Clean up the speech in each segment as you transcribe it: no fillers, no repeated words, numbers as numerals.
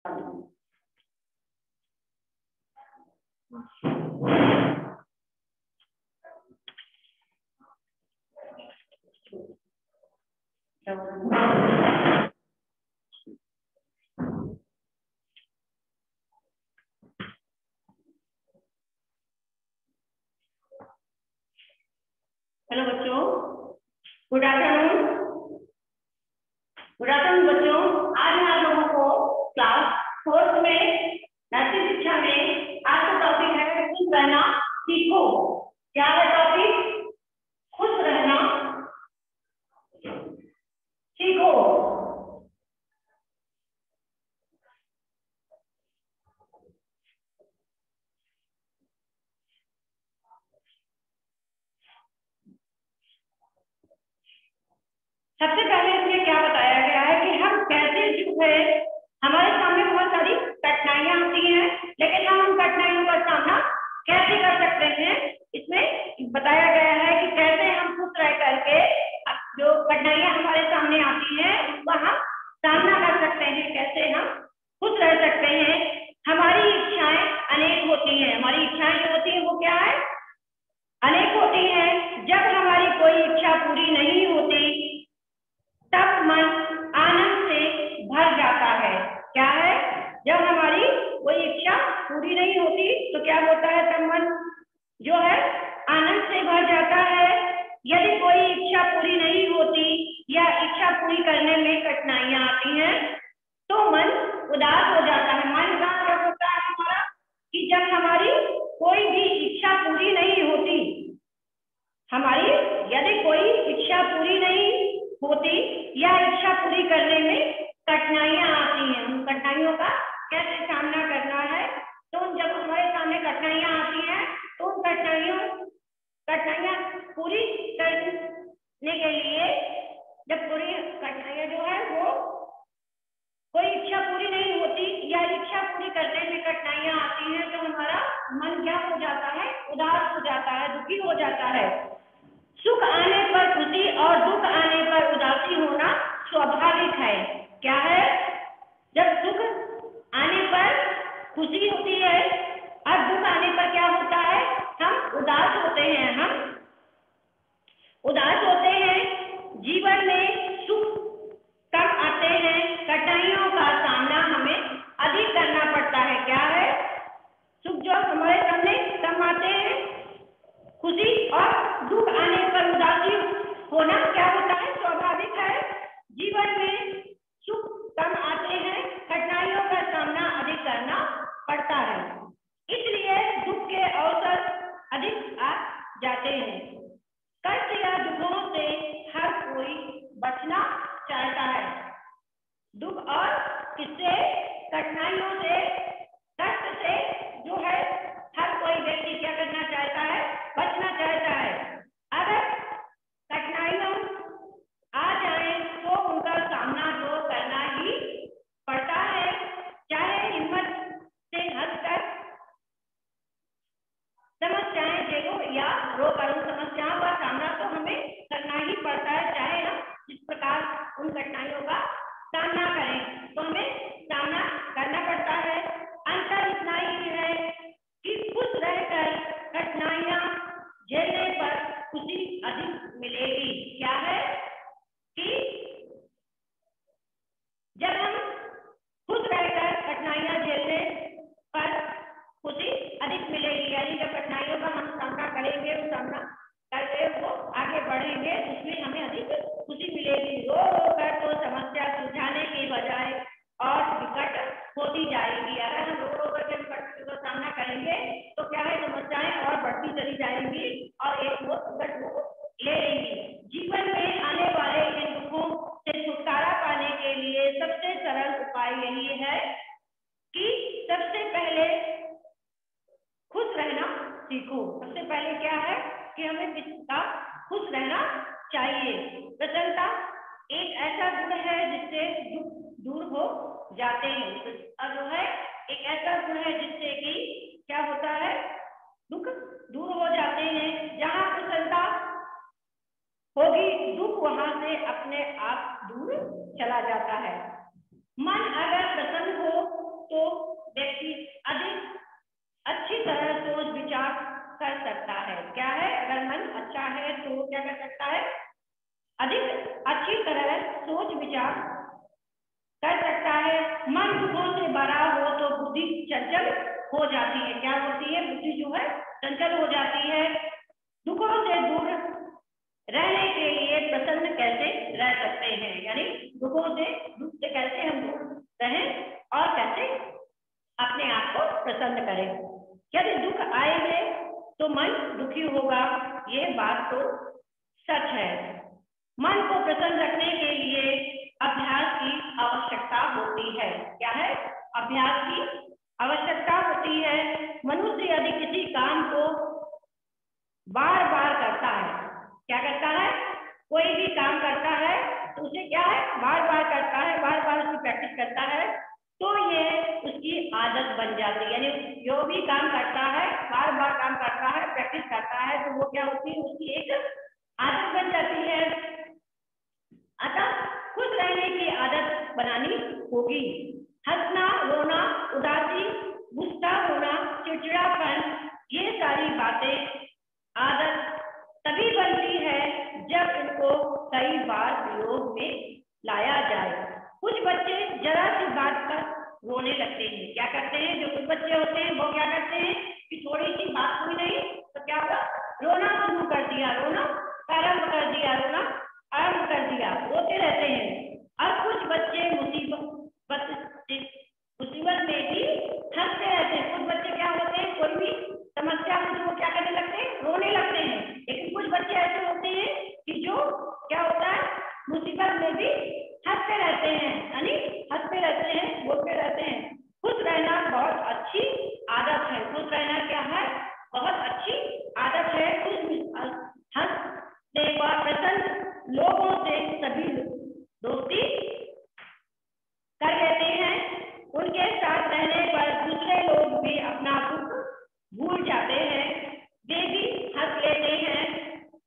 Hello बच्चों, good afternoon. Good afternoon बच्चों। आज मैं आप लोगों को क्लास 4 में नैतिक शिक्षा में आज का टॉपिक है खुश रहना सीखो। क्या है टॉपिक? खुश रहना सीखो। सबसे पहले इसमें क्या बताया गया है कि हम कैसे जो है हमारे सामने बहुत सारी कठिनाइयां आती हैं, लेकिन हम उन कठिनाइयों का सामना कैसे कर सकते हैं। इसमें बताया गया है कि कैसे हम खुश रह करके जो कठिनाइयां हमारे सामने आती हैं उसका हम सामना कर सकते हैं, कैसे हम खुश रह सकते हैं। हमारी इच्छाएं अनेक होती हैं। हमारी इच्छाएं जो होती हैं वो क्या है? अनेक होती हैं। जब हमारी कोई इच्छा पूरी नहीं होती तब मन आनंद से भर जाता है। क्या है? जब हमारी कोई इच्छा पूरी नहीं होती तो क्या होता है? तब मन जो है आनंद से भर जाता है। यदि कोई इच्छा पूरी नहीं होती या इच्छा पूरी करने में कठिनाइयां आती हैं तो मन उदास हो जाता है। मन उदास कब होता है हमारा? कि जब हमारी कोई भी इच्छा पूरी नहीं होती। हमारी यदि कोई इच्छा पूरी नहीं होती या इच्छा पूरी करने में कठिनाइयां आती हैं, उन कठिनाइयों का कैसे सामना करना है। तो जब हमारे सामने कठिनाइयां आती हैं तो उन कठिनाइयां पूरी करने के लिए, जब पूरी कठिनाइयां जो है वो कोई इच्छा पूरी नहीं होती या इच्छा पूरी करने में कठिनाइयां आती हैं तो हमारा मन क्या हो जाता है? उदास हो जाता है, दुखी हो जाता है। सुख आने पर खुशी और दुख आने पर उदासी होना स्वाभाविक है। क्या है? जब सुख आने पर खुशी होती है और दुख आने पर क्या होता है? हम उदास होते हैं। हम उदास होते हैं। जीवन में सुख कम आते हैं, कठिनाइयों का सामना हमें अधिक करना पड़ता है। क्या है? सुख जो हमारे सामने कम आते हैं, खुशी और दुख आने पर उदासी होना क्या होता है? स्वाभाविक है। जीवन में सुख कम आते हैं, कठिनाइयों का सामना अधिक करना पड़ता है, इसलिए दुख के अवसर अधिक आ जाते हैं। कष्ट या दुखों से हर कोई बचना चाहता है। दुख और किससे? कठिनाइयों से, कष्ट से जो है हर कोई व्यक्ति क्या करना चाहता है? बचना चाहता है। अगर कठिनाइयां आ जाए तो उनका सामना तो करना ही पड़ता है, चाहे हिम्मत से हंसकर समस्याएं झेलो या रोकर। उन समस्याओं का सामना तो हमें करना ही पड़ता है, चाहे हम जिस प्रकार उन कठिनाइयों का सामना करें तो हमें सामना करना पड़ता है। अंतर इतना ही है कि खुश रहकर कठिनाइयां झेलने पर खुशी अधिक मिलेगी। क्या है? कि जब हम खुश रहकर कठिनाइयां झेलने पर खुशी अधिक मिलेगी, यानी जब कठिनाइयों का हम सामना करेंगे, वो सामना करके वो आगे बढ़ेंगे, उसमें हमें अधिक खुशी मिलेगी। रो रो कर तो समस्या सुलझाने के बजाय और विकट होती जाएगी। अगर हम रो रो करके विकट का सामना करेंगे तो क्या है? समस्याएं और बढ़ती चली जाएंगी और एक वो विकट ले लेंगी। जीवन में आने वाले इन दुखों से छुटकारा पाने के लिए सबसे सरल उपाय यही है कि सबसे पहले खुश रहना सीखो। सबसे पहले क्या है कि हमें किसका खुश रहना चाहिए। प्रसन्नता एक ऐसा गुण है जिससे दुख दूर हो जाते हैं। और जो है एक ऐसा गुण है जिससे कि क्या होता है? दुख दूर हो जाते हैं। जहां प्रसन्नता होगी दुख वहां से अपने आप दूर चला जाता है। मन अगर प्रसन्न हो तो क्या कर सकता है, अधिक अच्छी तरह सोच विचार कर सकता है। मन दुखों से भरा हो तो बुद्धि चंचल हो जाती है। क्या होती है, बुद्धि जो है चंचल हो जाती है। दुखों से दूर रहने के लिए प्रसन्न कैसे रह सकते हैं, यानी दुखों से, दुख से कैसे हम दूर रहें और कैसे अपने आप को प्रसन्न करें। यदि दुख आएंगे तो मन दुखी होगा, ये बात तो सच है। मन को प्रसन्न रखने के लिए अभ्यास की आवश्यकता होती है। क्या है, अभ्यास की आवश्यकता होती है। मनुष्य यदि किसी काम को बार बार करता है, क्या करता है, कोई भी काम करता है तो उसे क्या है, बार बार करता है, बार बार उसकी प्रैक्टिस करता है, तो ये उसकी आदत बन जाती है। यानी जो भी काम करता है, बार बार काम करता है, प्रैक्टिस करता है, तो वो क्या होती है, उसकी एक आदत बन जाती है। अतः खुश रहने की आदत बनानी होगी। हंसना, रोना, उदासी, गुस्सा होना, चिड़चिड़ापन, ये सारी बातें आदत तभी बनती है जब इनको कई बार प्रयोग में लाया जाए। कुछ बच्चे जरा सी बात पर रोने लगते हैं। क्या करते हैं, जो कुछ बच्चे होते हैं वो क्या करते हैं कि थोड़ी सी बात हुई नहीं तो क्या होगा, रोना शुरू कर दिया, रोना आरंभ कर दिया, रोना आरंभ कर दिया, रोते रहते हैं। और कुछ बच्चे मुसीबत में भी हंसते रहते हैं। कुछ बच्चे क्या होते हैं, कोई भी समस्या में वो क्या करने लगते हैं, रोने लगते हैं। लेकिन कुछ बच्चे ऐसे होते हैं कि जो क्या होता है, मुसीबत में भी हंसते रहते हैं, यानी हंसते रहते हैं, बोलते रहते हैं। खुश रहना बहुत अच्छी आदत है। खुश रहना क्या है, बहुत अच्छी आदत है। हंसने व प्रसन्न लोगों से सभी दोस्ती कर लेते हैं। उनके साथ रहने पर दूसरे लोग भी अपना दुख भूल जाते हैं, वे भी हंस लेते हैं।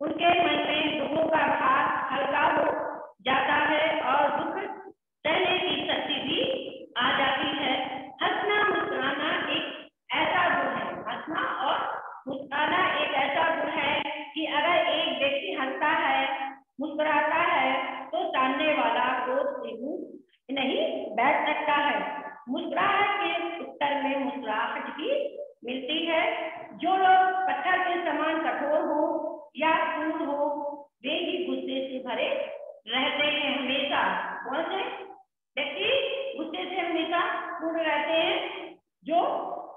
उनके मन में दुखों का भार हल्का हो जाता है और दुख सहने की शक्ति भी आ जाती है। हंसना मुस्कुराना एक ऐसा गुण है, हंसना और मुस्कुराना एक ऐसा गुण है कि अगर एक व्यक्ति हंसता है, मुस्कुराता है, तो सामने वाला क्रोध से मुंह नहीं बैठ सकता है। मुस्कुराहट के उत्तर में मुस्कुराहट ही मिलती है। जो लोग पत्थर के समान कठोर हो या क्रूर हो, वे ही गुस्से से भरे रहते हैं हमेशा। कौन से व्यक्ति गुस्से से हमेशा पूर्ण रहते हैं, जो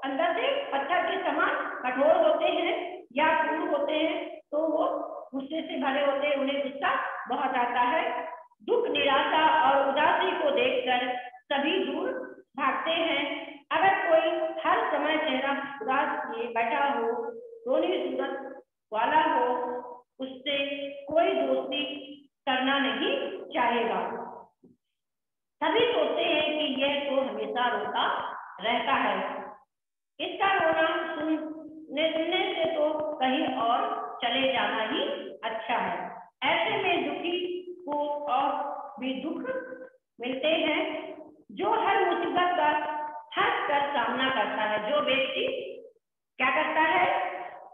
अंदर से पत्थर के समान कठोर होते हैं या क्रूर होते हैं, तो वो गुस्से से भरे होते हैं, उन्हें गुस्सा बहुत आता है। दुख, निराशा और उदासी को देखकर सभी दूर भागते हैं। अगर कोई हर समय चेहरा उदास किए बैठा हो, रोनी सूरत वाला हो, उससे कोई दोस्ती करना नहीं चाहेगा। सभी सोचते हैं कि यह तो हमेशा रोता रहता है, इसका रोना सुनने से तो कहीं और चले जाना ही अच्छा है। ऐसे में दुखी को और भी दुख मिलते हैं। जो हर मुसीबत का हंस कर सामना करता है, जो व्यक्ति क्या करता है,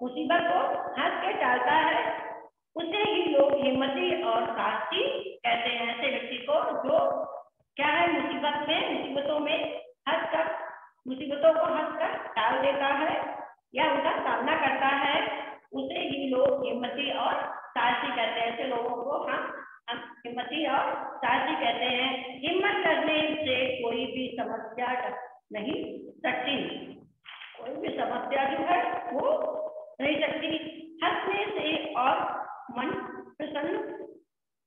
मुसीबत को हंस के टालता है, उसे ही लोग हिम्मती और साहसी कहते हैं। ऐसे व्यक्ति को जो क्या है, मुसीबतों में हंसकर, मुसीबतों को हंसकर टाल देता है या उनका सामना करता है, उसे ही लोग हिम्मती और साहसी कहते हैं। ऐसे लोगों को हम हिम्मती और साहसी कहते हैं। हिम्मत करने से कोई भी समस्या नहीं सकती, कोई भी समस्या जो है वो नहीं सकती। हंसने से और मन प्रसन्न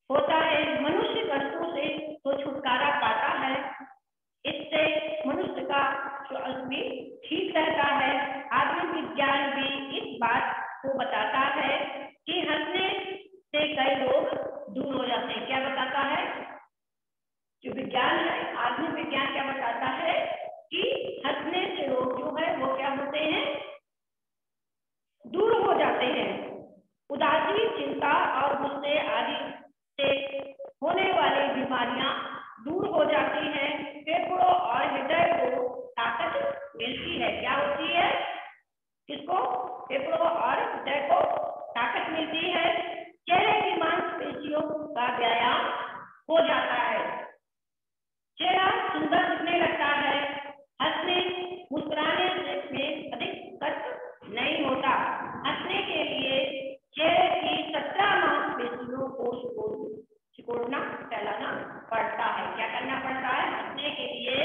होता है। मनुष्य कष्टों से तो छुटकारा पाता है, इससे मनुष्य का स्वास्थ्य भी ठीक रहता है। आधुनिक विज्ञान भी इस बात को बताता है कि हंसने से कई रोग दूर हो जाते हैं। क्या बताता है, जो विज्ञान है, आधुनिक विज्ञान क्या बताता है कि हंसने से रोग जो है वो क्या होते हैं, दूर हो जाते हैं। उदासी, चिंता और गुस्से आदि से होने वाली बीमारियां दूर हो जाती हैं। फेफड़ों और हृदय को ताकत मिलती है। क्या होती है, किसको, फेफड़ों और हृदय को ताकत मिलती है। का व्यायाम हो जाता है। चेहरा सुंदर दिखने लगता है। हंसने मुस्कुराने में अधिक कष्ट नहीं होता। हंसने के लिए चेहरे की 17 मांसपेशियों को सिकोड़ना फैलाना पड़ता है। क्या करना पड़ता है? हंसने के लिए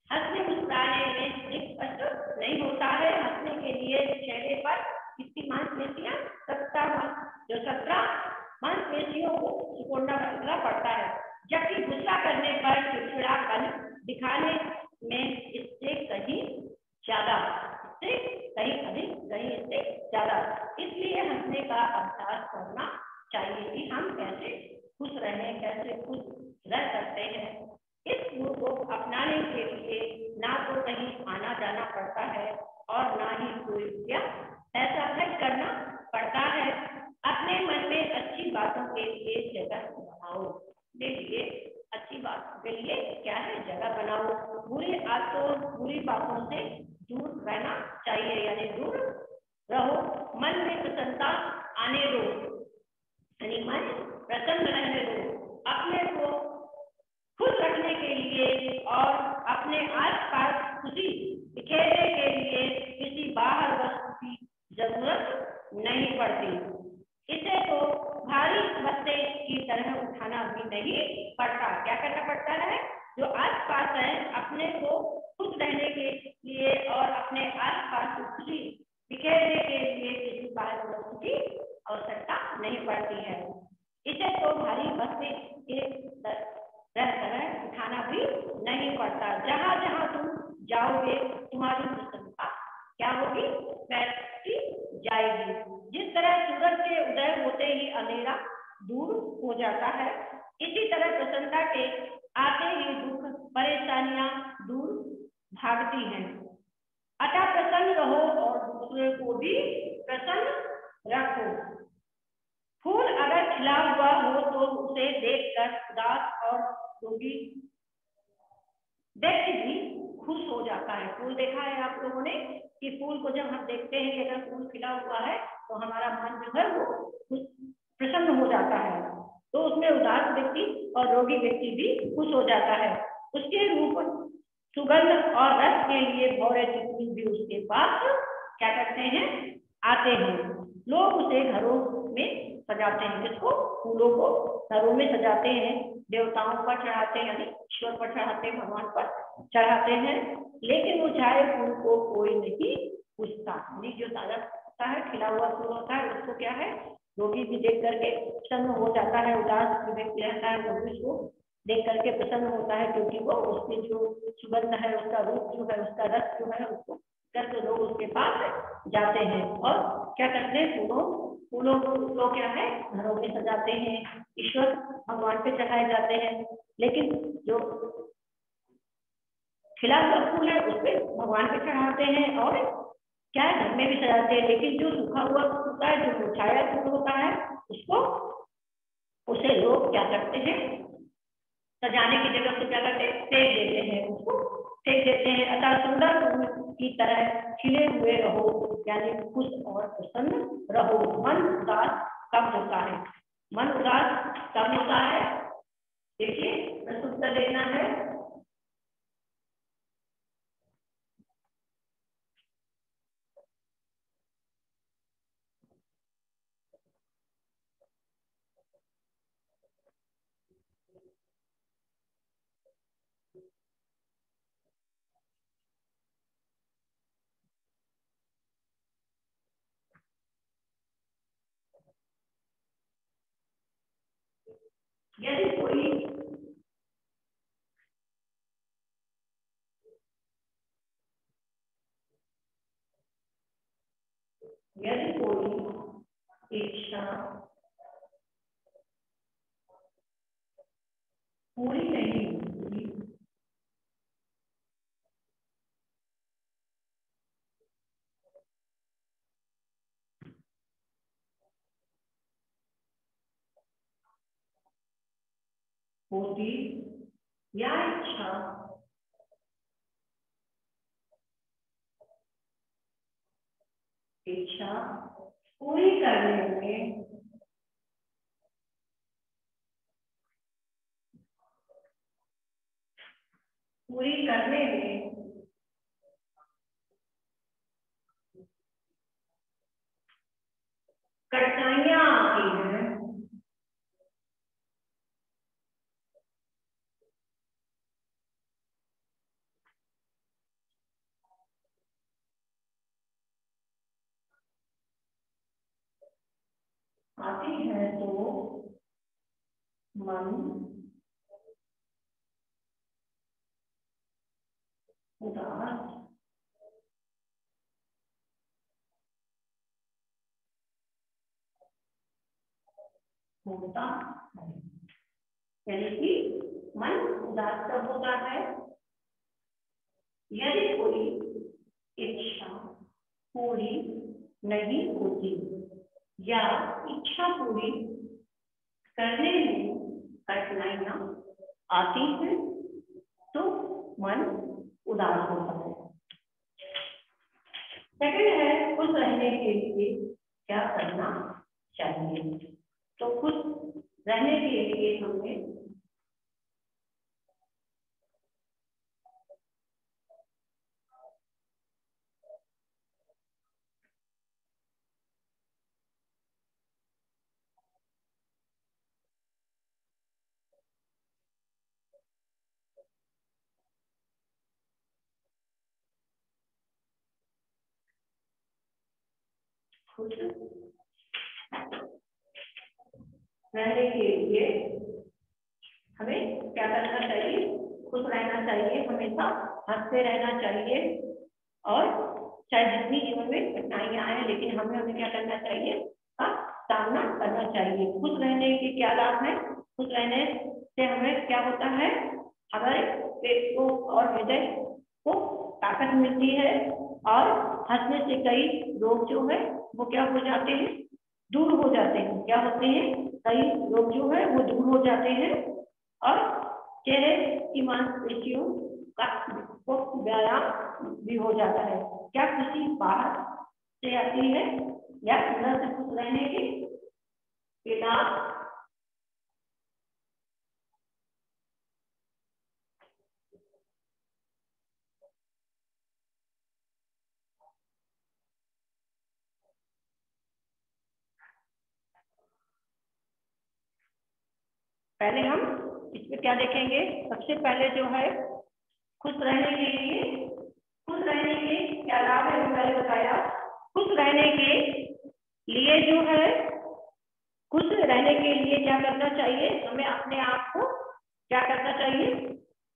हंसने मुस्कुराने में अधिक कष्ट नहीं होता है। हंसने के लिए चेहरे पर कितनी मांसपेशियां? 17 मांसपेशियों को सिकोड़ना फैलाना पड़ता है। जबकि गुस्सा करने पर चिड़चिड़ापन दिखाने में इससे कहीं ज्यादा, इससे कहीं अधिक, कहीं इससे ज्यादा। इसलिए हंसने का अभ्यास करना चाहिए कि हम कैसे खुश रहें, कैसे खुश रह सकते हैं। इस गुण को अपनाने के लिए ना तो कहीं आना जाना पड़ता है और ना ही कोई रुपया पैसा खर्च करना पड़ता है। अपने मन में अच्छी बातों के लिए जगह बनाओ। देखिए, अच्छी बातों के लिए क्या है? जगह बनाओ। बुरी बातों से दूर रहना चाहिए, यानी दूर रहो। मन में प्रसन्नता आने दो, यानी मन प्रसन्न रहने दो। अपने को खुश रखने के लिए और अपने आसपास खुशी बिखेरने के लिए किसी बाहर वस्तु की जरूरत नहीं पड़ती। इसे तो भारी बस्ते की तरह उठाना भी नहीं पड़ता। क्या करना पड़ता है? जो आसपास है, अपने को खुश रहने के लिए और अपने आसपास खुशी बिखेरने के लिए किसी बाहर वस्तु की आवश्यकता नहीं पड़ती है। इसे तो भारी बस्ते के तरह उठाना भी नहीं पड़ता। जहां जहां तुम जाओगे तुम्हारी प्रसन्नता क्या होगी? बढ़ती जाएगी। जिस तरह सूरज के उदय होते ही अंधेरा दूर हो जाता है, इसी तरह प्रसन्नता के आते ही दुख परेशानियां दूर भागती हैं। अतः प्रसन्न रहो और दूसरे को भी प्रसन्न रखो। फूल अगर खिला हुआ हो तो उसे देखकर उदास और रोगी व्यक्ति भी खुश हो जाता है। फूल देखा है आप लोगों ने कि फूल को जब हम देखते हैं कि अगर फूल खिला हुआ है तो हमारा मन जो है वो प्रसन्न हो जाता है। तो उसमें उदास व्यक्ति और रोगी व्यक्ति भी खुश हो जाता है। उसके रूप, सुगंध और रस के लिए भौरे तितली भी उसके पास क्या करते हैं? आते हैं। लोग उसे घरों में सजाते हैं। किसको? फूलों को घरों में सजाते हैं। देवताओं पर चढ़ाते हैं, यानी ईश्वर पर चढ़ाते हैं, भगवान पर चढ़ाते हैं। लेकिन मुरझाए फूल को कोई नहीं पूछता। जो ताजा होता है, खिला हुआ फूल होता है, उसको क्या है? रोगी भी देख करके प्रसन्न हो जाता है। उदास व्यक्ति रहता है वो भी उसको देख करके प्रसन्न होता है, क्योंकि वो उसकी जो सुगंध है, उसका रूप जो है, उसका रस जो है, उसको करके लोग उसके पास जाते हैं और क्या करते हैं? फूलों को क्या है? घरों में सजाते हैं, ईश्वर भगवान पे चढ़ाए जाते हैं। लेकिन जो खिला हुआ फूल है उस पर भगवान पे चढ़ाते हैं और क्या है? घर में भी सजाते हैं। लेकिन जो सूखा हुआ होता है, जो मुरझाया फूल होता है, उसे लोग क्या करते हैं? सजाने की जगह से क्या करते हैं? फेंक देते हैं, उसको फेंक देते हैं। अतः सुंदर फूल की तरह खिले हुए रहो, यानी खुश और प्रसन्न रहो। मन उदास कब होता है? मन उदास कब होता है? देखिए, प्रस्तुत कर देना है। यदि कोई इच्छा पूरी नहीं होती या इच्छा पूरी करने में पूरी करने में कठिनाइयां आती हैं, तो मन उदास होता है। यानी कि मन उदास कब होता है? यदि कोई इच्छा पूरी नहीं होती या इच्छा पूरी करने में कठिनाइयां आती हैं तो मन उदास होता है। सेकंड है, खुश रहने के लिए क्या करना चाहिए? तो खुश रहने के लिए हमें खुश रहने के लिए हमें क्या करना चाहिए? खुश रहना चाहिए, हमेशा हंसते रहना चाहिए और चाहे जितनी जीवन में कठिनाइयां आए लेकिन हमें क्या करना चाहिए? का सामना करना चाहिए। खुश रहने के क्या लाभ है? खुश रहने से हमें क्या होता है? हमारे पेट को और हृदय को ताकत मिलती है और हंसने से कई रोग जो है वो क्या हो जाते हैं? दूर हो जाते हैं। क्या होते हैं? कई रोग जो है वो दूर हो जाते हैं और चेहरे की मांसपेशियों का व्यायाम भी हो जाता है। क्या खुशी बाहर से आती है या अंदर से खुश रहने के लाभ? पहले हम इसमें क्या देखेंगे? सबसे पहले जो है खुश रहने के लिए, खुश रहने के क्या लाभ है? मैंने बताया। खुश रहने के लिए जो है, खुश रहने के लिए क्या करना चाहिए? हमें अपने आप को क्या करना चाहिए?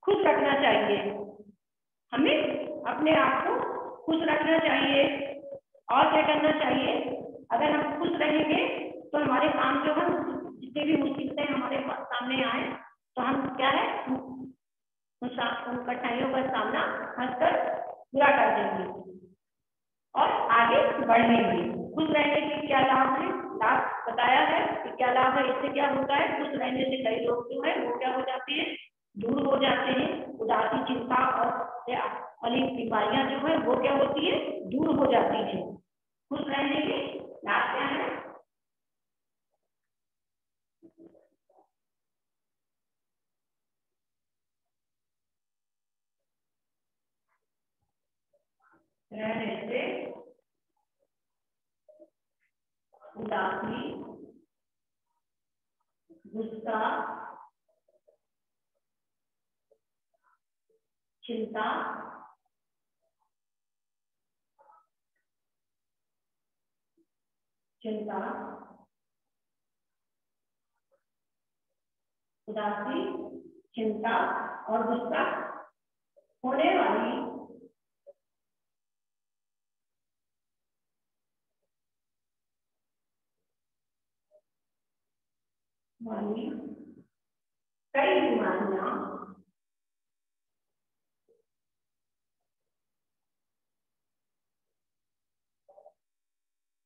खुश रखना चाहिए। हमें अपने आप को खुश रखना चाहिए और क्या करना चाहिए? अगर हम खुश रहेंगे तो हमारे काम जो है, जितनी भी मुसीबतें हमारे सामने आए तो हम क्या है उन कठिनाइयों का सामना हंसकर पूरा कर देंगे और आगे बढ़ेंगे। खुश रहने के क्या लाभ है? लाभ बताया है कि क्या लाभ है। इससे क्या होता है? खुश रहने से कई लोग जो है वो क्या हो जाते हैं? दूर हो जाते हैं। उदासी, चिंता और वाली बीमारियां जो है वो क्या होती है? दूर हो जाती है। खुश रहने के लाभ क्या है? रहने से उदासी, गुस्सा, चिंता, चिंता, उदासी, चिंता और गुस्सा होने वाली कई बीमारियां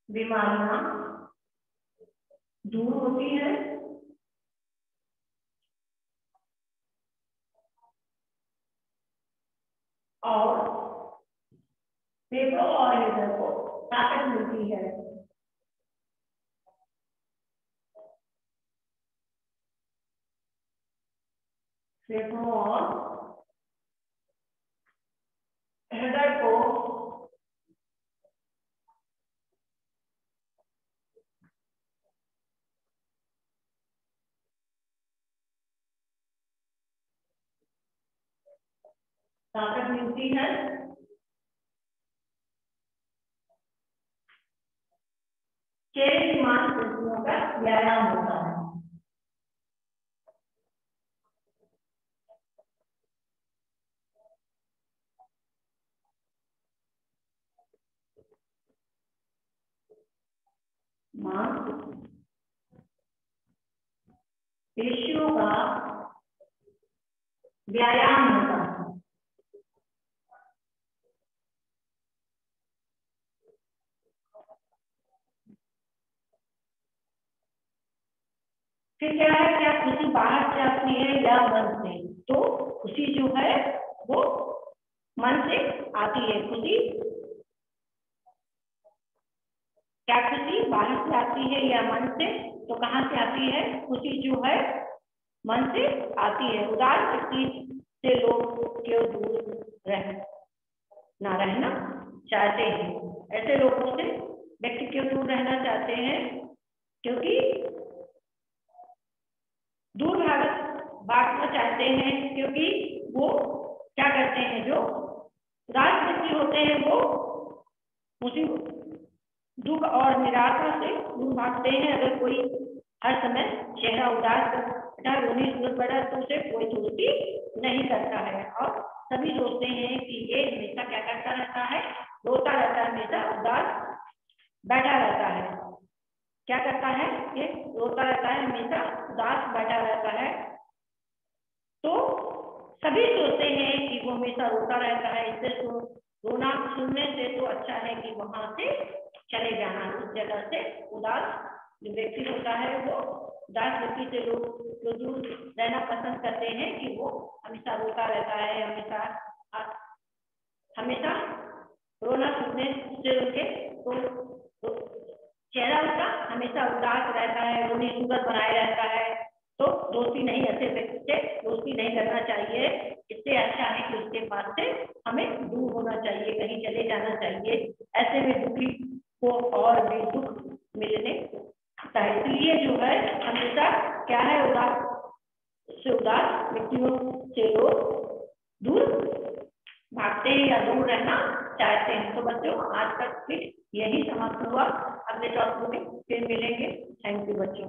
बीमारियां दूर होती है और फेफड़ों और हृदय को ताकत मिलती है। फेफड़ों और ताकत मिलती है, चेहरे की मांसपेशियों का व्यायाम होता है। मांसपेशियों का व्यायाम होता है। फिर क्या है, क्या खुशी बाहर से आती है या मन से? तो खुशी जो है वो मन से आती है। खुशी, क्या खुशी बाहर से आती है या मन से? तो कहाँ से आती है? खुशी जो है मन से आती है। उदास व्यक्ति से लोग क्यों दूर रहना चाहते हैं? ऐसे लोगों से व्यक्ति क्यों दूर रहना चाहते हैं? क्योंकि दूर भागना चाहते हैं, क्योंकि वो क्या करते हैं, जो उदास व्यक्ति होते हैं वो दुख और निराशा से दूर भागते हैं। अगर कोई हर समय चेहरा उदास रोनी सूरत पड़ा तो उसे कोई दोस्ती नहीं करता है, और सभी सोचते हैं कि ये हमेशा क्या करता रहता है, रोता रहता है, हमेशा उदास बैठा रहता है। क्या करता है? ये रोता रहता है, हमेशा उदास बैठा रहता है। तो सभी सोचते हैं कि वो हमेशा रोता रहता है, इससे तो रोना सुनने से तो अच्छा है कि वहां से चले जाना, उस जगह से। उदास जो व्यक्ति होता है वो उदास व्यक्ति से लोग जो दूर रहना पसंद करते हैं कि वो हमेशा रोता रहता है, हमेशा रोना सुनने से उनके तो चेहरा उनका हमेशा उदास रहता है, रोनी सूरत बनाए रहता है। तो दोस्ती नहीं, ऐसे व्यक्ति से दोस्ती नहीं करना चाहिए। इससे अच्छा है कि उसके पास से हमें दूर होना चाहिए, कहीं चले जाना चाहिए। ऐसे में दुखी को और भी दुख मिलने आता है। इसलिए जो है हमेशा क्या है, उदास व्यक्तियों से लोग दूर भागते हैं या दूर रहना चाहते हैं। तो बच्चों आज तक यही समाप्त हुआ। अगले टॉपिक में फिर मिलेंगे। थैंक यू बच्चों।